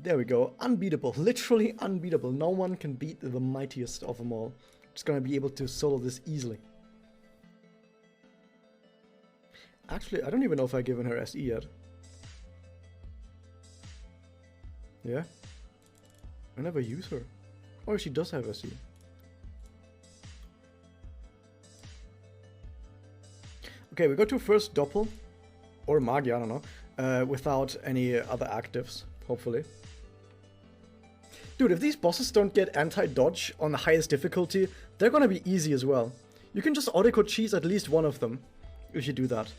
There we go. Unbeatable. Literally unbeatable. No one can beat the mightiest of them all. Just gonna be able to solo this easily. Actually, I don't even know if I've given her SE yet. Yeah? I never use her. Or she does have SE. Okay, we go to first Doppel. Or Magi, I don't know. Without any other actives, hopefully. Dude, if these bosses don't get anti-dodge on the highest difficulty, they're gonna be easy as well. You can just auto-code cheese at least one of them, if you do that.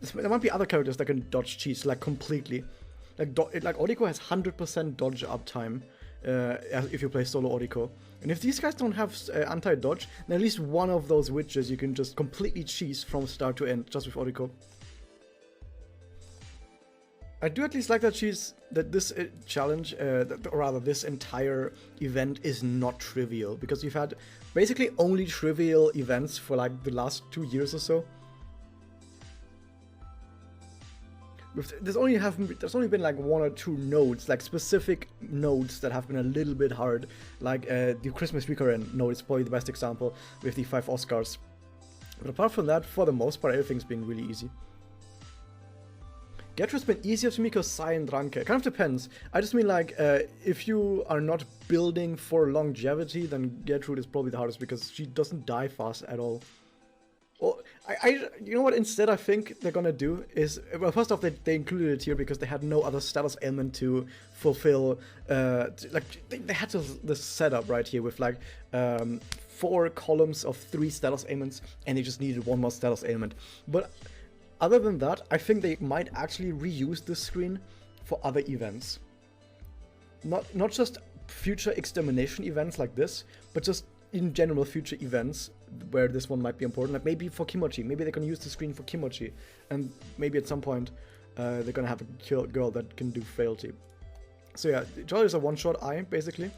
There might be other characters that can dodge cheese, like, completely. Like Audiko has 100% dodge uptime, if you play solo Audiko. And if these guys don't have anti-dodge, then at least one of those witches you can just completely cheese from start to end, just with Audiko. I do at least like that this challenge, or rather this entire event is not trivial, because you've had basically only trivial events for like the last 2 years or so. There's only been like 1 or 2 nodes, like specific nodes that have been a little bit hard, like the Christmas Recurrent node is probably the best example with the 5 Oscars. But apart from that, for the most part, everything's been really easy. Gertrude's been easier to me because Sai and Ranke. Kind of depends. I just mean like, if you are not building for longevity, then Gertrude is probably the hardest because she doesn't die fast at all. Well, you know what instead I think they're gonna do is, well, first off, they included it here because they had no other status ailment to fulfill, like, they had this setup right here with like, 4 columns of 3 status ailments, and they just needed 1 more status ailment. But other than that, I think they might actually reuse this screen for other events. Not just future extermination events like this, but just in general future events where this one might be important. Like maybe for Kimochi, maybe they can use the screen for Kimochi, and maybe at some point they're gonna have a girl that can do frailty. So yeah, Jolly is a one-shot eye basically,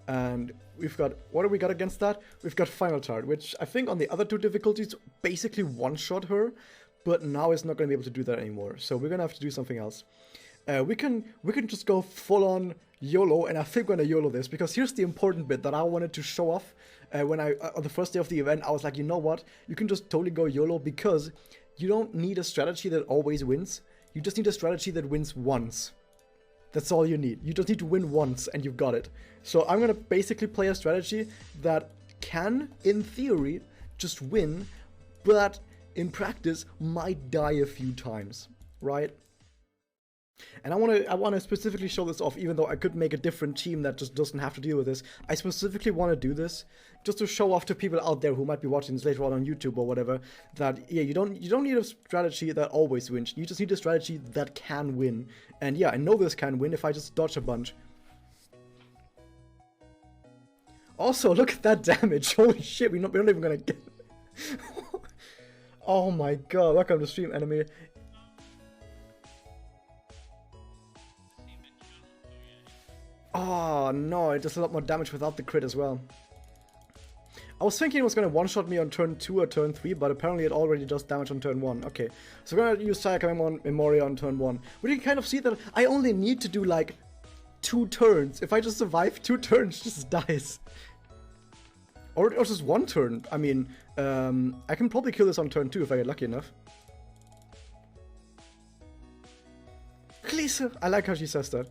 and we've got, what do we got against that? We've got Final Tart, which I think on the other 2 difficulties basically one-shot her, but now it's not gonna be able to do that anymore. So we're gonna have to do something else. We can just go full-on YOLO, and I think we're gonna YOLO this, because here's the important bit that I wanted to show off when on the first day of the event. I was like, you know what? You can just totally go YOLO, because you don't need a strategy that always wins. You just need a strategy that wins once. That's all you need. You just need to win once, and you've got it. So I'm gonna basically play a strategy that can, in theory, just win, but in practice might die a few times, right? And I want to specifically show this off, even though I could make a different team that just doesn't have to deal with this. I specifically want to do this just to show off to people out there who might be watching this later on YouTube or whatever, that yeah, you don't need a strategy that always wins. You just need a strategy that can win. And yeah, I know this can win if I just dodge a bunch. Also, look at that damage. Holy shit, we're not even gonna get. Oh my god! Welcome to stream, enemy. Oh no, it does a lot more damage without the crit as well. I was thinking it was going to one-shot me on turn 2 or turn 3, but apparently it already does damage on turn 1. Okay, so we're going to use Sayaka Memoria on turn 1. But you can kind of see that I only need to do like 2 turns. If I just survive 2 turns, it just dies. Or just 1 turn. I mean, I can probably kill this on turn 2 if I get lucky enough. Lisa, I like how she says that.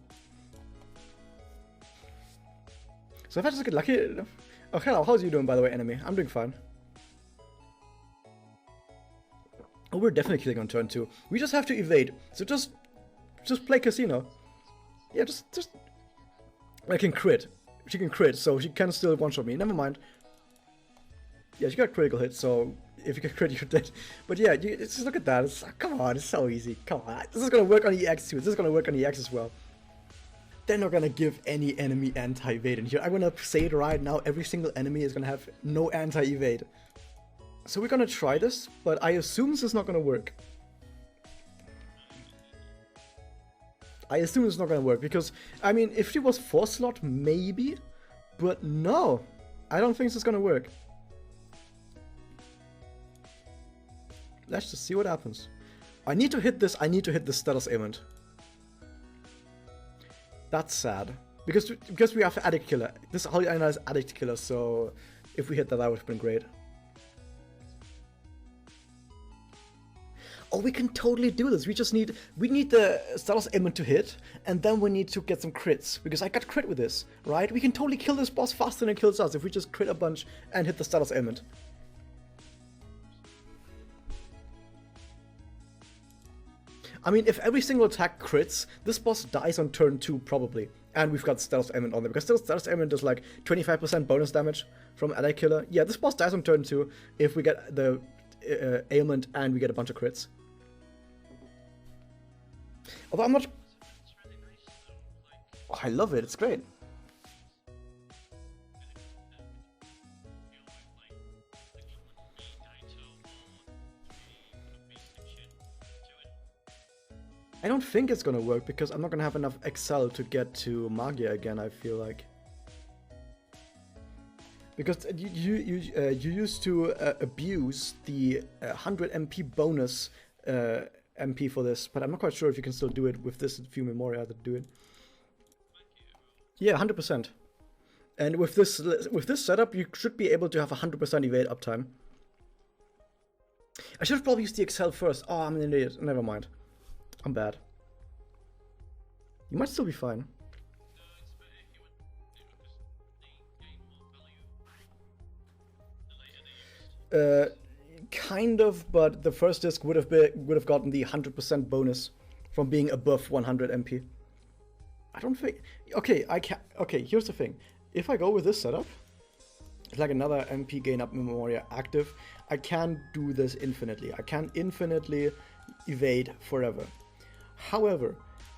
So if I just get lucky enough... Oh, hello, how's you doing, by the way, enemy? I'm doing fine. Oh, we're definitely killing on turn 2. We just have to evade. So just play casino. Yeah, just... I can crit. She can crit, so she can still one-shot me. Never mind. Yeah, she got critical hit, so if you get crit, you're dead. But yeah, just look at that. Come on, it's so easy. Come on. This is gonna work on EX too. This is gonna work on EX as well. They're not gonna give any enemy anti-evade in here. I'm gonna say it right now, every single enemy is gonna have no anti-evade. So we're gonna try this, but I assume this is not gonna work. I assume it's not gonna work, because, I mean, if she was 4 slot, maybe, but no, I don't think this is gonna work. Let's just see what happens. I need to hit this status ailment. That's sad. Because we have Addict Killer. This Holy Arena is Addict Killer, so if we hit that, that would have been great. Oh, we can totally do this. We need the Status Ailment to hit, and then we need to get some crits, because I got crit with this, right? We can totally kill this boss faster than it kills us if we just crit a bunch and hit the Status Ailment. I mean, if every single attack crits, this boss dies on turn 2 probably. And we've got Status Ailment on there, because still Status Ailment does like 25% bonus damage from Addict Killer. Yeah, this boss dies on turn 2 if we get the ailment and we get a bunch of crits. Although I'm not... Oh, I love it, it's great. I don't think it's gonna work because I'm not gonna have enough Excel to get to Magia again, I feel like. Because you used to abuse the 100 MP bonus MP for this, but I'm not quite sure if you can still do it with this few Memoria that do it. Yeah, 100%. And with this setup, you should be able to have 100% evade uptime. I should have probably used the Excel first. Oh, I'm an idiot. Never mind. I'm bad. You might still be fine. Kind of, but the first disc would have gotten the 100% bonus from being above 100 MP. I don't think. Okay, I can. Okay, here's the thing. If I go with this setup, it's like another MP gain up Memoria active. I can do this infinitely. I can infinitely evade forever. However,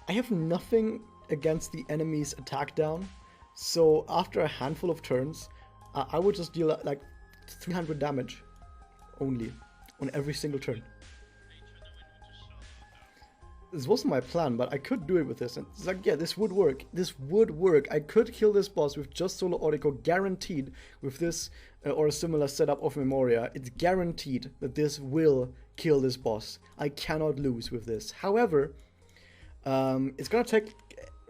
I have nothing against the enemy's attack down, so after a handful of turns, I would just deal like 300 damage only on every single turn. This wasn't my plan, but I could do it with this, and it's like, yeah, this would work. This would work. I could kill this boss with just Solo Orico, guaranteed, with this or a similar setup of Memoria. It's guaranteed that this will kill this boss. I cannot lose with this. However, it's gonna take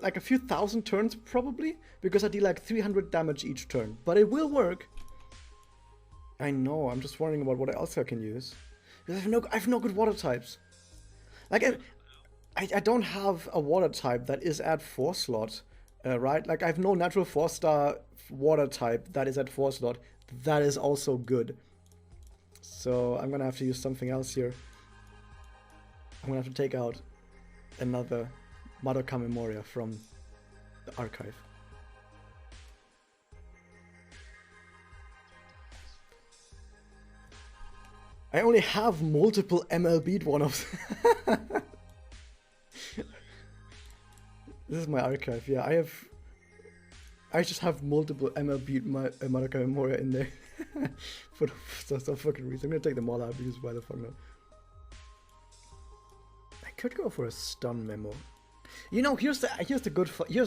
like a few thousand turns probably, because I deal like 300 damage each turn. But it will work. I know, I'm just wondering about what else I can use. Because I have no good water types. Like, I don't have a water type that is at 4 slot, right? Like, I have no natural 4-star water type that is at 4 slot. That is also good. So I'm gonna have to use something else here. I'm gonna have to take out another Madoka Memoria from the archive. I only have multiple MLB'd one-offs. This is my archive, yeah, I just have multiple MLB'd Madoka Memoria in there. For some fucking reason. I'm gonna take them all out because why the fuck not? I could go for a stun memo. You know, here's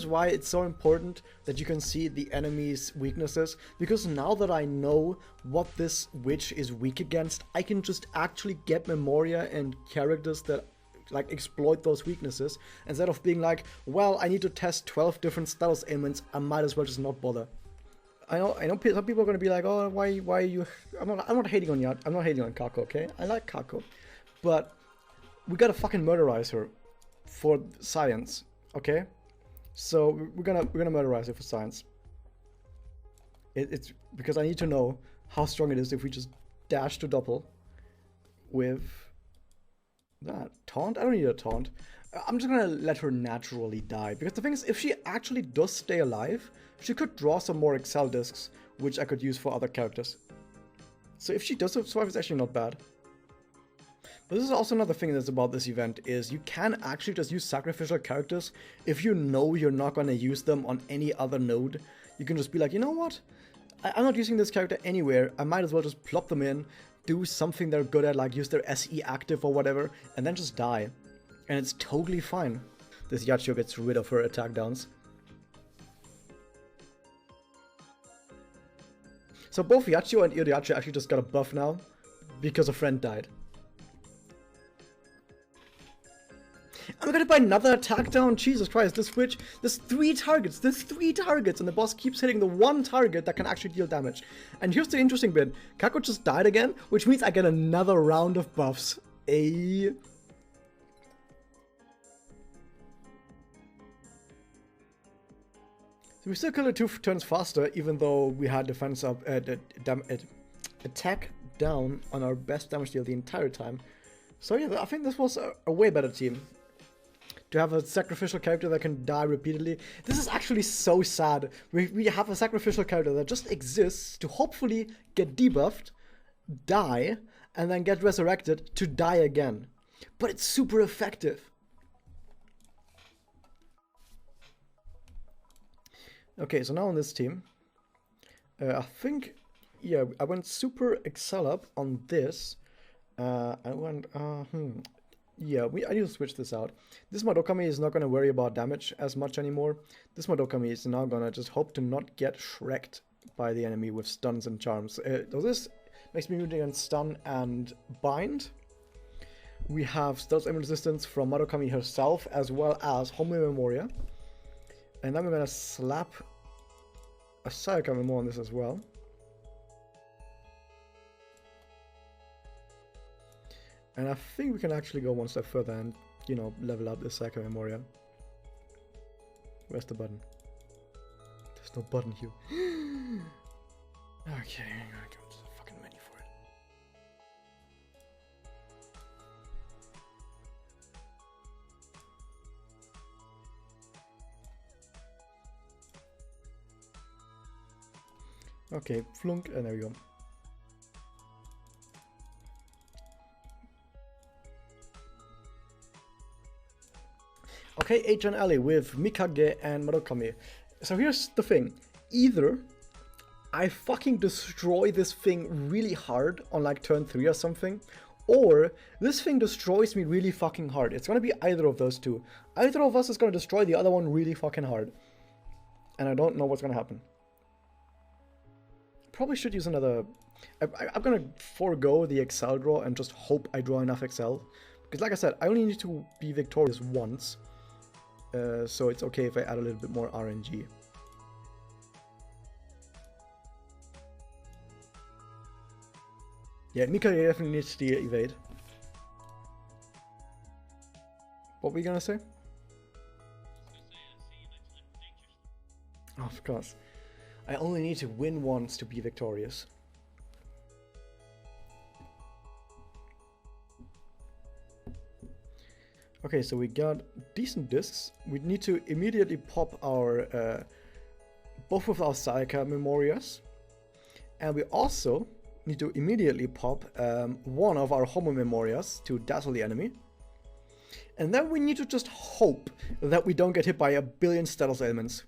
why it's so important that you can see the enemy's weaknesses, because now that I know what this witch is weak against, I can just actually get Memoria and characters that like exploit those weaknesses, instead of being like, well, I need to test 12 different status ailments, I might as well just not bother. I know some people are gonna be like, oh, why you? I'm not hating on you. I'm not hating on Kako, okay? I like Kako, but we gotta fucking murderize her for science, okay? So we're gonna murderize her for science. It's because I need to know how strong it is if we just dash to doppel with that taunt. I don't need a taunt. I'm just gonna let her naturally die, because the thing is, if she actually does stay alive, she could draw some more Excel discs, which I could use for other characters. So if she does survive, it's actually not bad. But this is also another thing that's about this event, is you can actually just use sacrificial characters if you know you're not gonna use them on any other node. You can just be like, you know what? I'm not using this character anywhere, I might as well just plop them in, do something they're good at, like use their SE active or whatever, and then just die. And it's totally fine. This Yachio gets rid of her attack downs. So both Yachio and Iriachi actually just got a buff now, because a friend died. we got hit by another attack down. Jesus Christ, this switch. There's 3 targets. There's 3 targets, and the boss keeps hitting the one target that can actually deal damage. And here's the interesting bit. Kako just died again, which means I get another round of buffs. So we still killed it 2 turns faster, even though we had defense up, attack down on our best damage deal the entire time. So yeah, I think this was a way better team. To have a sacrificial character that can die repeatedly. This is actually so sad. We have a sacrificial character that just exists to hopefully get debuffed, die, and then get resurrected to die again. But it's super effective. Okay, so now on this team, I think, yeah, I went super excel up on this. Yeah, I need to switch this out. This Madokami is not going to worry about damage as much anymore. This Madokami is now going to just hope to not get shreked by the enemy with stuns and charms. So this makes me immune against stun and bind. We have stealth aim resistance from Madokami herself, as well as Homo Memoria. And then we're going to slap a Sayaka Memo on this as well. And I think we can actually go one step further and, you know, level up this Sayaka Memoria. Where's the button? There's no button here. Okay, I'm gonna go to the fucking menu for it. Okay, flunk, and there we go. Okay, Agent Alley with Mikage and Madokami. So here's the thing. Either I fucking destroy this thing really hard on like turn 3 or something, or this thing destroys me really fucking hard. It's gonna be either of those two. Either of us is gonna destroy the other one really fucking hard. And I don't know what's gonna happen. Probably should use another... I'm gonna forego the Excel draw and just hope I draw enough Excel. Because like I said, I only need to be victorious once. So it's okay if I add a little bit more RNG. Yeah, Mika definitely needs to evade. What were you gonna say? Oh, of course. I only need to win once to be victorious. Okay, so we got decent discs. We need to immediately pop our both of our Sayaka Memorias, and we also need to immediately pop one of our Homo Memorias to dazzle the enemy. And then we need to just hope that we don't get hit by a billion stealth elements.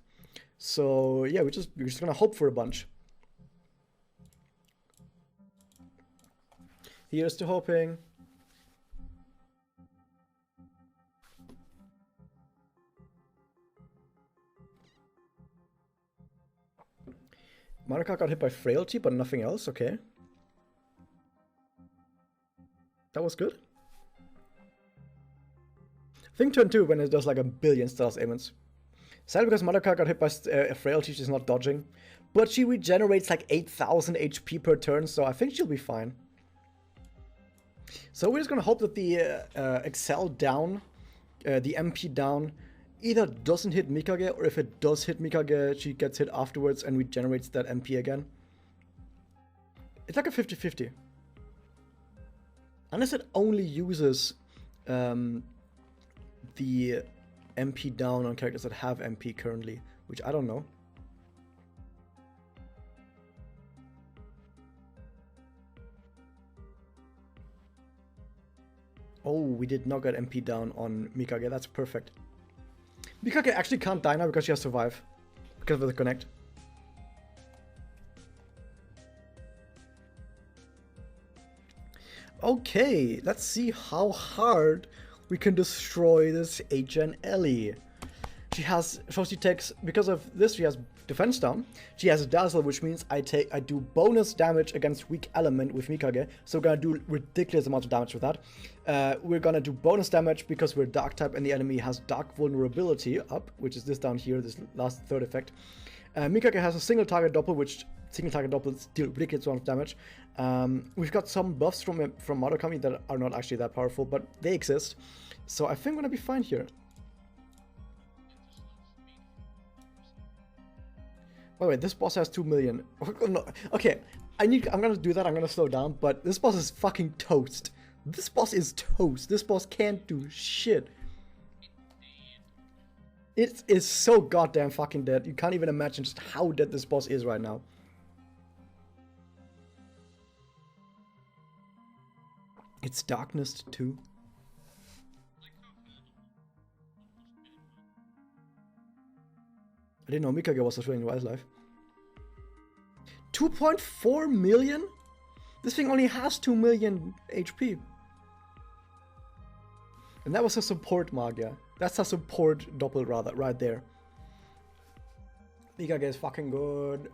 So yeah, we're just gonna hope for a bunch. Here's to hoping. Maruka got hit by frailty, but nothing else. Okay. That was good. I think turn 2 when it does like a billion stealth aimants. Sadly, because Maruka got hit by frailty, she's not dodging. But she regenerates like 8,000 HP per turn, so I think she'll be fine. So we're just gonna hope that the Excel down, the MP down, either doesn't hit Mikage, or if it does hit Mikage, she gets hit afterwards and regenerates that MP again. It's like a 50-50. Unless it only uses the MP down on characters that have MP currently, which I don't know. Oh, we did not get MP down on Mikage, that's perfect. Mikage actually can't die now because she has survive. Because of the connect. Okay, let's see how hard we can destroy this HN Ellie. She has, so she takes, because of this, she has defense down. She has dazzle, which means I do bonus damage against weak element with Mikage. So we're gonna do ridiculous amounts of damage with that. We're gonna do bonus damage because we're dark type and the enemy has dark vulnerability up, which is this down here, this last third effect. Mikage has a single target doppel, which single target doppels deal ridiculous amount of damage. We've got some buffs from Madoka that are not actually that powerful, but they exist. So I think we're gonna be fine here. By the way, this boss has 2 million. Okay, I'm gonna do that, I'm gonna slow down, but this boss is fucking toast. This boss is toast. This boss can't do shit. It is so goddamn fucking dead. You can't even imagine just how dead this boss is right now. It's darkness too. I didn't know Mikage was destroying wildlife. 2.4 million? This thing only has 2 million HP. And that was a support Magia. That's a support doppel rather, right there. Mikage is fucking good.